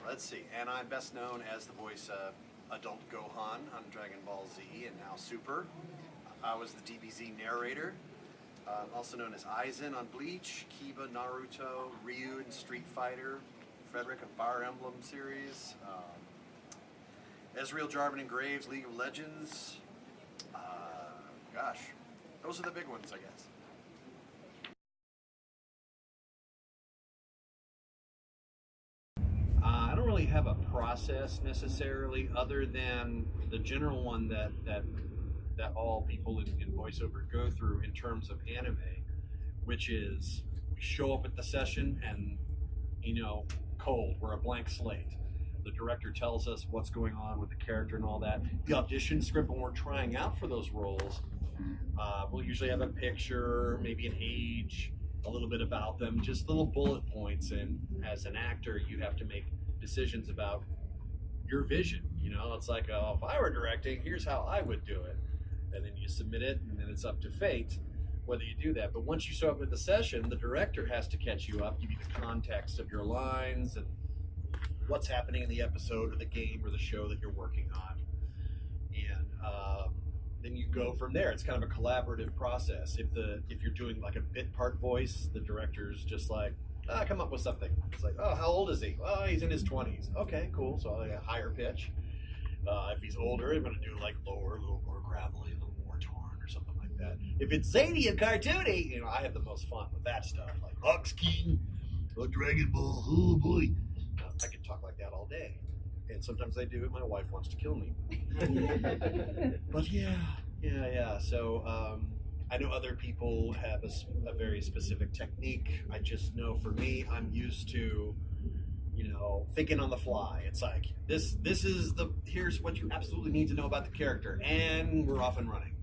let's see. And I'm best known as the voice of Adult Gohan on Dragon Ball Z and now Super. I was the DBZ narrator. Also known as Aizen on Bleach, Kiba, Naruto, Ryu in Street Fighter, Frederick on Fire Emblem series, Ezreal, Jarvan, and Graves, League of Legends. Gosh, those are the big ones, I guess. I don't really have a process necessarily, other than the general one that all people in voiceover go through in terms of anime, which is we show up at the session and, cold, we're a blank slate. The director tells us what's going on with the character and all that. The audition script, when we're trying out for those roles, we'll usually have a picture, maybe an age, a little bit about them, just little bullet points. And as an actor, you have to make decisions about your vision. It's like, if I were directing, here's how I would do it. And then you submit it, and then it's up to fate whether you do that. But once you show up at the session, the director has to catch you up, give you the context of your lines and what's happening in the episode or the game or the show that you're working on. And then you go from there. It's kind of a collaborative process. If you're doing like a bit part voice, the director's just like, come up with something. It's like, oh, how old is he? Oh, he's in his 20s. Okay, cool. So a higher pitch. If he's older, I'm going to do like lower, a little more gravelly, a little more torn or something like that. If it's zany and cartoony, I have the most fun with that stuff. Like Ox King, Dragon Ball, oh boy. I can talk like that all day. And sometimes I do it. My wife wants to kill me. But yeah. So I know other people have a very specific technique. I just know for me, I'm used to thinking on the fly. It's like, here's what you absolutely need to know about the character, and we're off and running.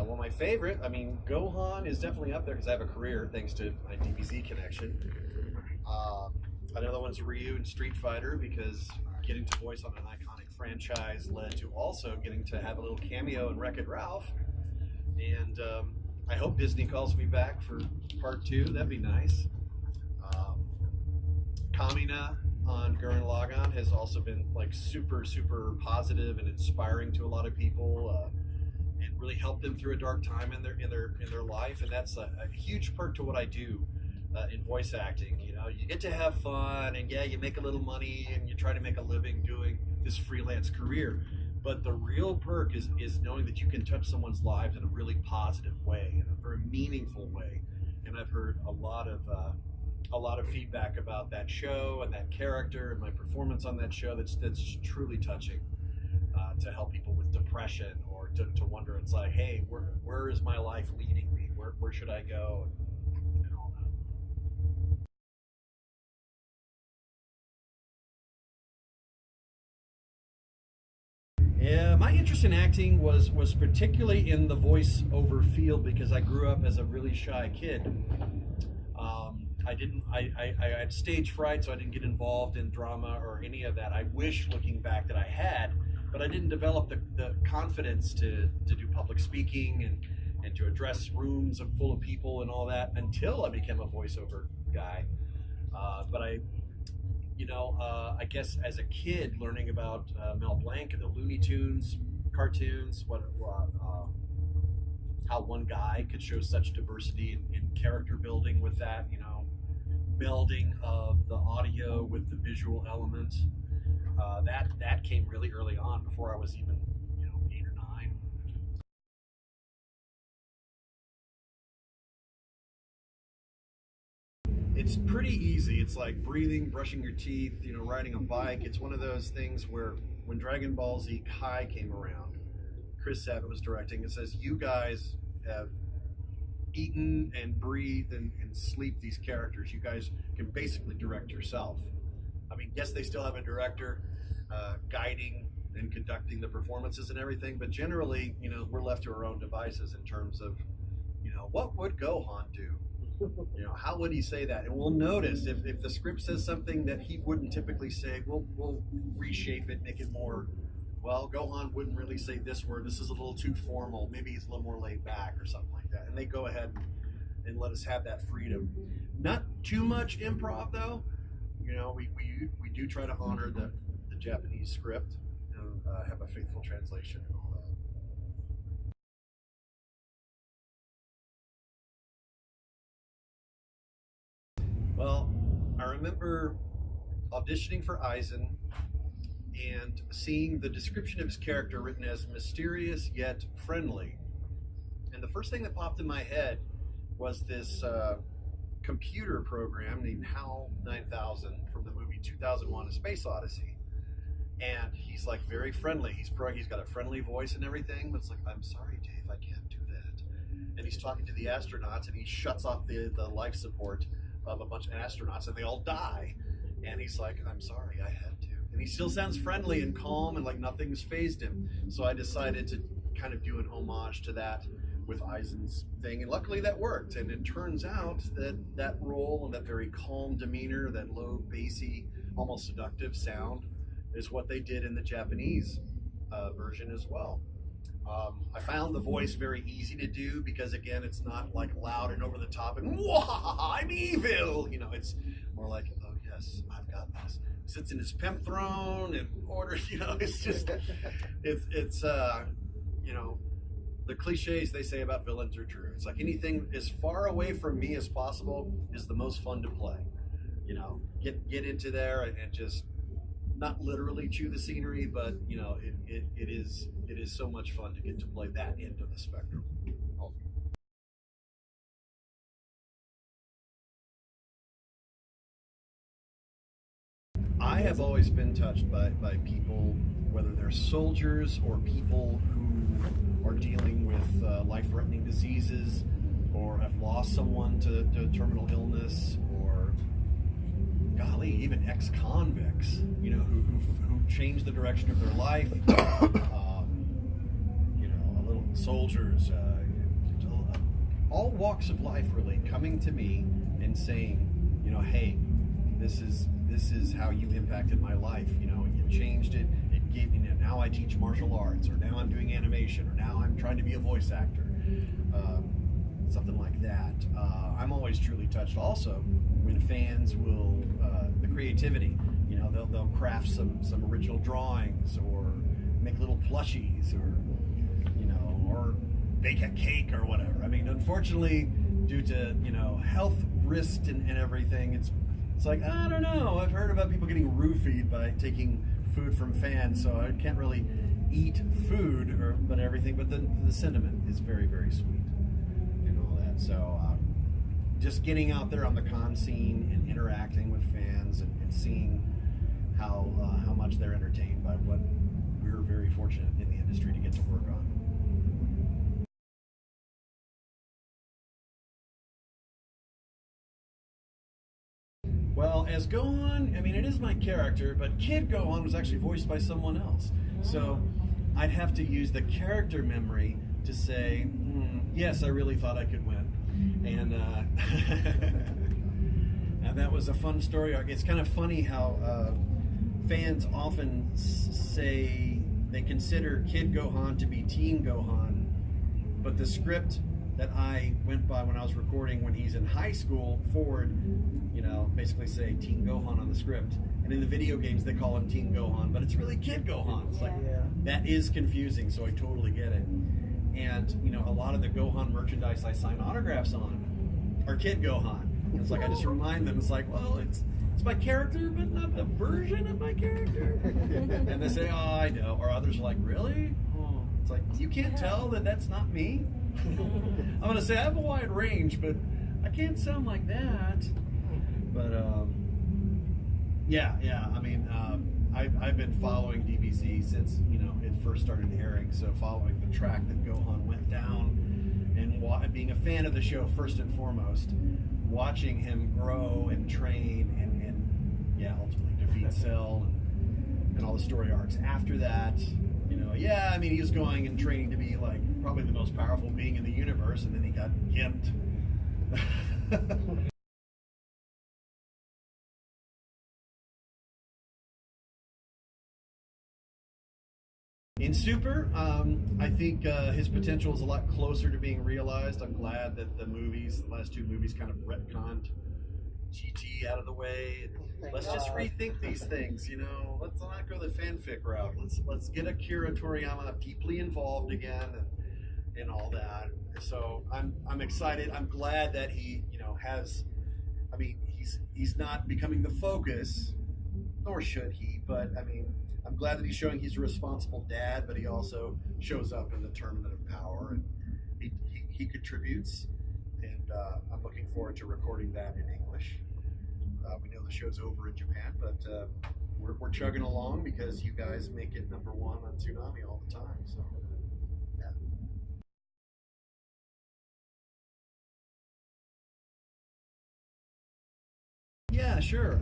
Well, my favorite, Gohan is definitely up there because I have a career thanks to my DBZ connection. Another one's Ryu in Street Fighter, because getting to voice on an iconic franchise led to also getting to have a little cameo in Wreck-It Ralph. And I hope Disney calls me back for part 2. That'd be nice. Kamina on Gurren Lagann has also been like super, super positive and inspiring to a lot of people, and really helped them through a dark time in their life. And that's a huge perk to what I do in voice acting. You get to have fun, and you make a little money, and you try to make a living doing this freelance career. But the real perk is knowing that you can touch someone's lives in a really positive way, in a very meaningful way. And I've heard a lot of feedback about that show and that character and my performance on that show that's truly touching, to help people with depression, or to wonder, it's like, hey, where is my life leading me? Where should I go? And all that. Yeah, my interest in acting was particularly in the voice-over field because I grew up as a really shy kid. I had stage fright, so I didn't get involved in drama or any of that. I wish, looking back, that I had, but I didn't develop the confidence to do public speaking and to address rooms full of people and all that until I became a voiceover guy. But I guess as a kid, learning about Mel Blanc and the Looney Tunes cartoons, how one guy could show such diversity in character building with that, melding of the audio with the visual element, that came really early on, before I was even 8 or 9. It's pretty easy. It's like breathing, brushing your teeth, riding a bike. It's one of those things where when Dragon Ball Z Kai came around, Chris Sabat was directing. It says, you guys have eaten and breathed and sleep these characters. You guys can basically direct yourself. Yes, they still have a director guiding and conducting the performances and everything, but generally, we're left to our own devices in terms of, what would Gohan do? How would he say that? And we'll notice if the script says something that he wouldn't typically say, we'll reshape it, make it more well, Gohan wouldn't really say this word. This is a little too formal. Maybe he's a little more laid back or something like that. And they go ahead and let us have that freedom. Not too much improv though. You know, we do try to honor the Japanese script and have a faithful translation and all that. Well, I remember auditioning for Aizen and seeing the description of his character written as mysterious yet friendly. And the first thing that popped in my head was this computer program named HAL 9000 from the movie 2001: A Space Odyssey. And he's like very friendly. He's got a friendly voice and everything, but it's like, I'm sorry, Dave, I can't do that. And he's talking to the astronauts, and he shuts off the life support of a bunch of astronauts, and they all die. And he's like, I'm sorry, I had to. And he still sounds friendly and calm and like nothing's fazed him. So I decided to kind of do an homage to that with Aizen's thing, and luckily that worked. And it turns out that that role and that very calm demeanor, that low, bassy, almost seductive sound, is what they did in the Japanese version as well. I found the voice very easy to do because, again, it's not like loud and over the top and I'm evil. You know, it's more like, oh yes, I've got this. Sits in his pimp throne and orders. You know, it's just it's you know, the cliches they say about villains are true. It's like anything as far away from me as possible is the most fun to play. You know, get into there and just not literally chew the scenery, but you know, it is so much fun to get to play that end of the spectrum. I have always been touched by people, whether they're soldiers or people who are dealing with life-threatening diseases or have lost someone to terminal illness, or golly, even ex-convicts, you know, who changed the direction of their life. You know, a little soldiers, all walks of life really coming to me and saying, you know, hey, this is how you impacted my life. You know, you changed it. It gave me, now I teach martial arts, or now I'm doing animation, or now I'm trying to be a voice actor. Something like that. I'm always truly touched also when fans will, the creativity, you know, they'll craft some original drawings or make little plushies, or, you know, or bake a cake or whatever. I mean, unfortunately, due to, you know, health risks and everything, it's like, I don't know, I've heard about people getting roofied by taking food from fans, so I can't really eat food, but everything, but the sentiment is very, very sweet. So just getting out there on the con scene and interacting with fans and seeing how much they're entertained by what we're very fortunate in the industry to get to work on. Well, as Gohan, I mean, it is my character, but Kid Gohan was actually voiced by someone else. So I'd have to use the character memory to say, yes, I really thought I could win. And and that was a fun story arc. It's kind of funny how fans often say they consider Kid Gohan to be Teen Gohan, but the script that I went by when I was recording when he's in high school forward, you know, basically say Teen Gohan on the script. And in the video games they call him Teen Gohan, but it's really Kid Gohan. It's like, that is confusing, so I totally get it. And, you know, a lot of the Gohan merchandise I sign autographs on are Kid Gohan. It's like, I just remind them, it's like, well, it's my character, but not the version of my character. And they say, oh, I know. Or others are like, really? Oh. It's like, you can't tell that that's not me? I'm going to say I have a wide range, but I can't sound like that. But, yeah, I mean, I've been following DBZ since, you know, it first started airing, so following the track that Gohan went down and being a fan of the show first and foremost, watching him grow and train and yeah, ultimately defeat Cell and all the story arcs after that. You know, yeah, I mean, he was going and training to be like probably the most powerful being in the universe, and then he got gimped. In Super, I think his potential is a lot closer to being realized. I'm glad that the last two movies, kind of retconned GT out of the way. Let's just rethink these things, you know. Let's not go the fanfic route. Let's get Akira Toriyama deeply involved again and all that. So I'm excited. I'm glad that he, you know, has. I mean, he's not becoming the focus, nor should he. But I mean, I'm glad that he's showing he's a responsible dad, but he also shows up in the Tournament of Power, and he contributes. And I'm looking forward to recording that in English. We know the show's over in Japan, but we're chugging along because you guys make it #1 on Toonami all the time. So, yeah. Yeah, sure.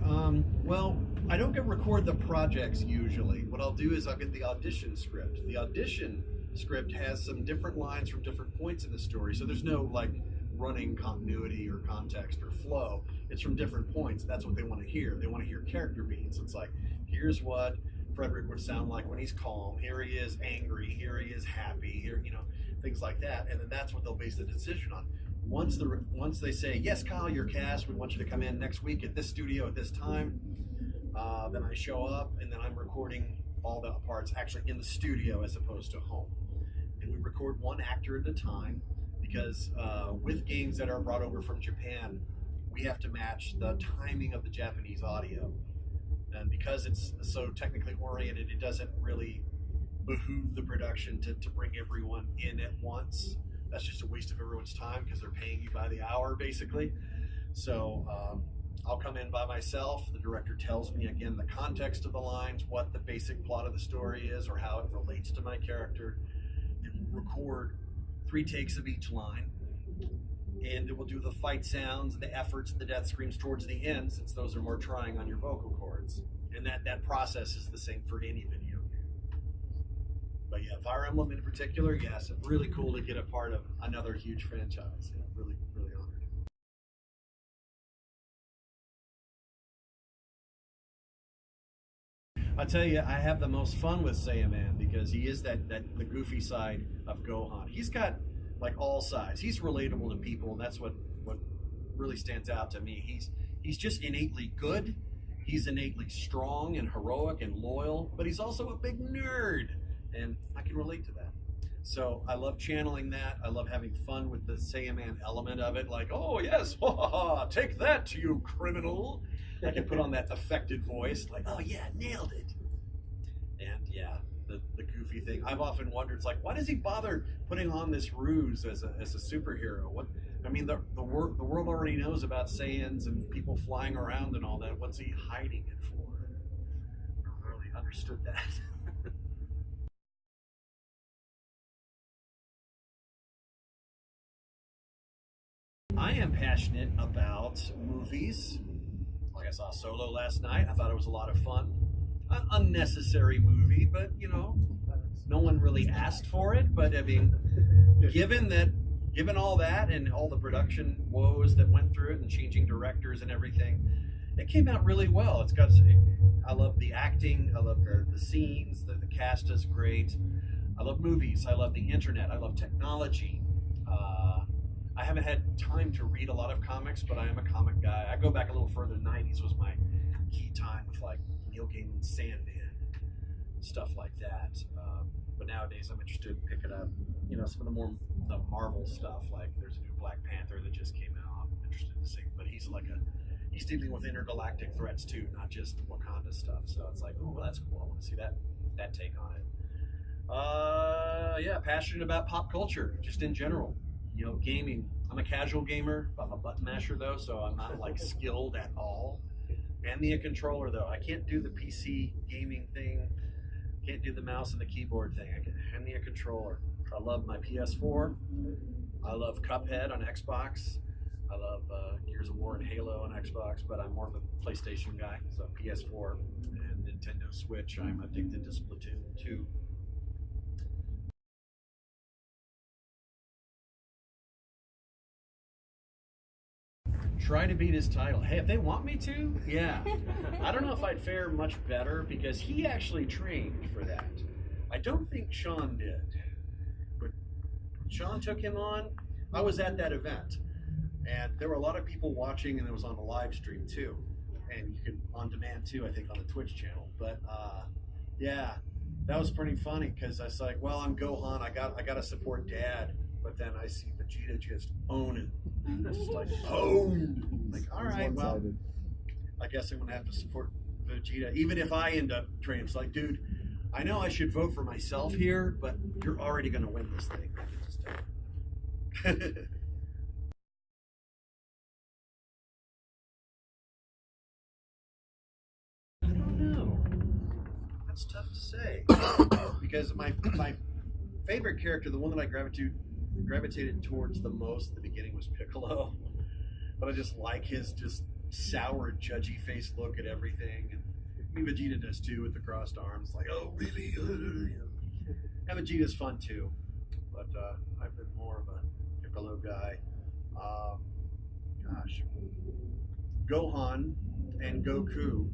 Well, I don't get record the projects usually. What I'll do is I'll get the audition script. The audition script has some different lines from different points in the story, so there's no like running continuity or context or flow. It's from different points. That's what they want to hear. They want to hear character beats. It's like, here's what Frederick would sound like when he's calm. Here he is angry. Here he is happy. Here, you know, things like that. And then that's what they'll base the decision on. Once they say, yes, Kyle, you're cast. We want you to come in next week at this studio at this time. Then I show up, and then I'm recording all the parts actually in the studio as opposed to home. And we record one actor at a time, because with games that are brought over from Japan, we have to match the timing of the Japanese audio. And because it's so technically oriented, it doesn't really behoove the production to bring everyone in at once. That's just a waste of everyone's time because they're paying you by the hour, basically. So I'll come in by myself. The director tells me, again, the context of the lines, what the basic plot of the story is, or how it relates to my character. And we'll record 3 takes of each line, and it will do the fight sounds, the efforts, the death screams towards the end, since those are more trying on your vocal cords. And that process is the same for any video game. But yeah, Fire Emblem in particular, yes, it's really cool to get a part of another huge franchise. Yeah, really, really honored. I tell you, I have the most fun with Saiyaman because he is the goofy side of Gohan. He's got like all sides. He's relatable to people, and that's what really stands out to me. He's just innately good. He's innately strong and heroic and loyal, but he's also a big nerd, and I can relate to that. So I love channeling that. I love having fun with the Saiyaman element of it. Like, oh yes, take that, you criminal. I can put on that affected voice, like, oh yeah, nailed it. And yeah, the goofy thing. I've often wondered, it's like, why does he bother putting on this ruse as a superhero? What? I mean, the world already knows about Saiyans and people flying around and all that. What's he hiding it for? I never really understood that. I am passionate about movies. Like I saw Solo last night. I thought it was a lot of fun. An unnecessary movie, but you know, no one really asked for it. But I mean, given all that and all the production woes that went through it and changing directors and everything, it came out really well. I love the acting. I love the scenes. The cast is great. I love movies. I love the internet. I love technology. I haven't had time to read a lot of comics, but I am a comic guy. I go back a little further. 90s was my key time with like Neil Gaiman's Sandman, stuff like that. But nowadays I'm interested in picking up, you know, some of the Marvel stuff. Like there's a new Black Panther that just came out. I'm interested to see, but he's dealing with intergalactic threats too, not just Wakanda stuff. So it's like, oh, well, that's cool. I want to see that take on it. Yeah, passionate about pop culture, just in general. You know, gaming. I'm a casual gamer. I'm a button masher though, so I'm not like skilled at all. Hand me a controller though. I can't do the PC gaming thing. Can't do the mouse and the keyboard thing. I can hand me a controller. I love my PS4. I love Cuphead on Xbox. I love Gears of War and Halo on Xbox, but I'm more of a PlayStation guy. So PS4 and Nintendo Switch. I'm addicted to Splatoon 2. Try to beat his title. Hey, if they want me to, yeah. I don't know if I'd fare much better because he actually trained for that. I don't think Sean did, but Sean took him on. I was at that event, and there were a lot of people watching, and it was on a live stream too, and you could on demand too, I think, on the Twitch channel. But yeah, that was pretty funny because I was like, well, I'm Gohan, I got to support Dad, but then I see Vegeta just own it, just like owned. Like, all right, well, I guess I'm gonna have to support Vegeta, even if I end up training. It's like, dude, I know I should vote for myself here, but you're already gonna win this thing. I can just tell. I don't know. That's tough to say because my favorite character, the one that I gravitated towards the most at the beginning, was Piccolo. But I just like his just sour, judgy face look at everything. And I mean, Vegeta does too with the crossed arms, like, oh, really? And Vegeta's fun too. But I've been more of a Piccolo guy. Gosh. Gohan and Goku,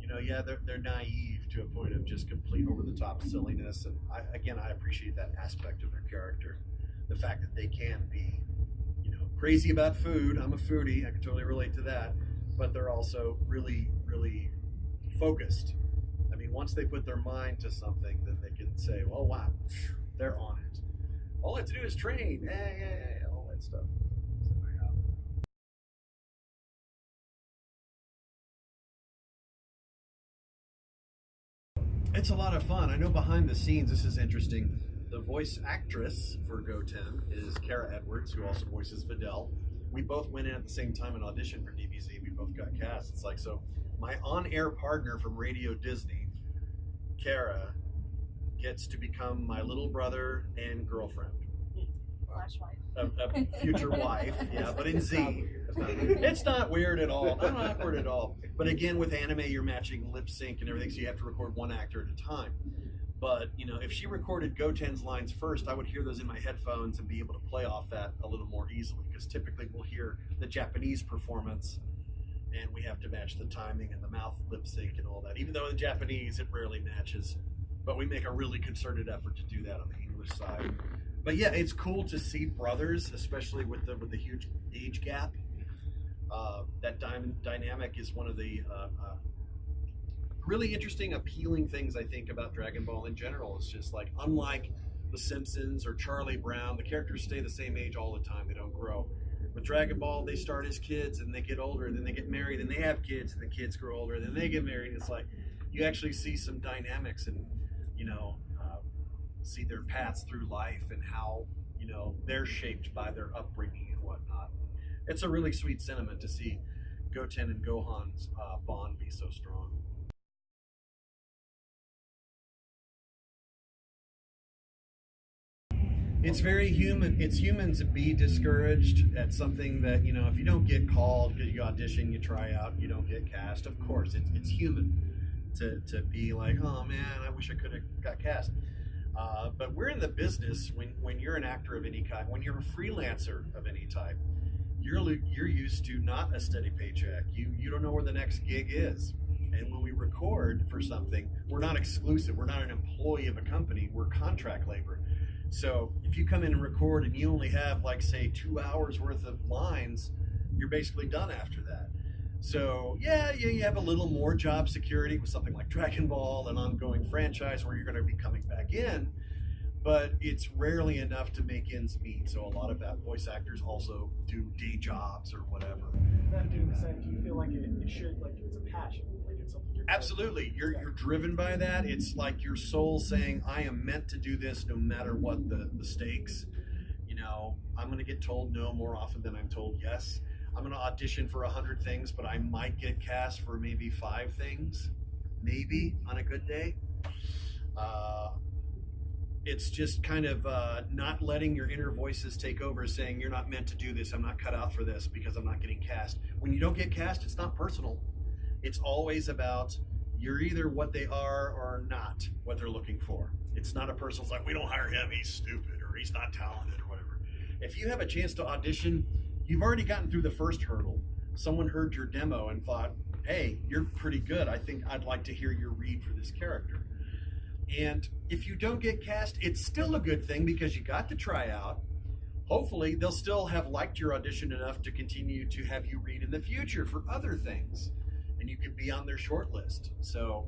you know, yeah, they're naive to a point of just complete over-the-top silliness. And I appreciate that aspect of their character. The fact that they can be, you know, crazy about food. I'm a foodie. I can totally relate to that. But they're also really, really focused. I mean, once they put their mind to something, then they can say, well, wow, they're on it. All I have to do is train. Yeah, all that stuff. So, yeah. It's a lot of fun. I know behind the scenes, this is interesting. The voice actress for Goten is Kara Edwards, who also voices Videl. We both went in at the same time and auditioned for DBZ. We both got cast. It's like, so my on-air partner from Radio Disney, Kara, gets to become my little brother and girlfriend. Slash wife. A future wife, yeah, but in Z. It's not weird at all. Not awkward at all. But again, with anime, you're matching lip sync and everything, so you have to record one actor at a time. But, you know, if she recorded Goten's lines first, I would hear those in my headphones and be able to play off that a little more easily. Because typically we'll hear the Japanese performance and we have to match the timing and the mouth lip sync and all that. Even though in Japanese it rarely matches. But we make a really concerted effort to do that on the English side. But yeah, it's cool to see brothers, especially with the huge age gap. That dynamic is one of the really interesting, appealing things I think about Dragon Ball in general. It's just like, unlike The Simpsons or Charlie Brown, the characters stay the same age all the time. They don't grow. With Dragon Ball, they start as kids and they get older, and then they get married and they have kids, and the kids grow older, and then they get married. It's like you actually see some dynamics and, you know, see their paths through life and how, you know, they're shaped by their upbringing and whatnot. It's a really sweet sentiment to see Goten and Gohan's bond be so strong. It's very human. It's human to be discouraged at something that, you know, if you don't get called, you audition, you try out, you don't get cast. Of course, it's human to be like, oh man, I wish I could have got cast. But we're in the business when you're an actor of any kind, when you're a freelancer of any type, you're used to not a steady paycheck. You don't know where the next gig is. And when we record for something, we're not exclusive. We're not an employee of a company. We're contract labor. So if you come in and record and you only have, like, say, 2 hours worth of lines, you're basically done after that. So yeah, you have a little more job security with something like Dragon Ball, an ongoing franchise where you're going to be coming back in, but it's rarely enough to make ends meet. So a lot of that voice actors also do day jobs or whatever. That being said, do you feel like it should, like, it's a passion, like it's something you're Absolutely. You're driven by that. It's like your soul saying, I am meant to do this no matter what the stakes. You know, I'm going to get told no more often than I'm told yes. I'm going to audition for 100 things, but I might get cast for maybe 5 things, maybe on a good day. It's just kind of not letting your inner voices take over, saying you're not meant to do this. I'm not cut out for this because I'm not getting cast. When you don't get cast, it's not personal. It's always about you're either what they are or not what they're looking for. It's not a personal, it's like, we don't hire him, he's stupid, or he's not talented, or whatever. If you have a chance to audition, you've already gotten through the first hurdle. Someone heard your demo and thought, hey, you're pretty good. I think I'd like to hear your read for this character. And if you don't get cast, it's still a good thing because you got to try out. Hopefully, they'll still have liked your audition enough to continue to have you read in the future for other things. And you can be on their short list. So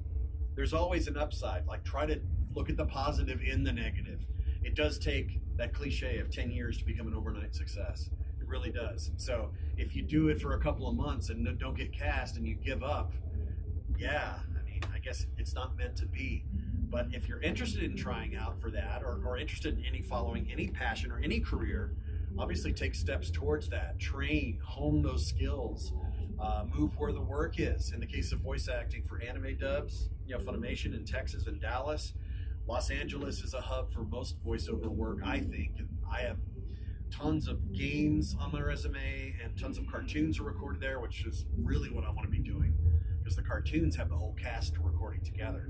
there's always an upside. Like, try to look at the positive in the negative. It does take that cliche of 10 years to become an overnight success. It really does. So if you do it for a couple of months and don't get cast and you give up, yeah, I mean, I guess it's not meant to be. But if you're interested in trying out for that, or interested in following any passion or any career, obviously take steps towards that. Train, hone those skills, move where the work is. In the case of voice acting for anime dubs, Funimation in Texas and Dallas. Los Angeles is a hub for most voiceover work, I think. And I have tons of games on my resume and tons of cartoons are recorded there, which is really what I want to be doing, because the cartoons have the whole cast recording together.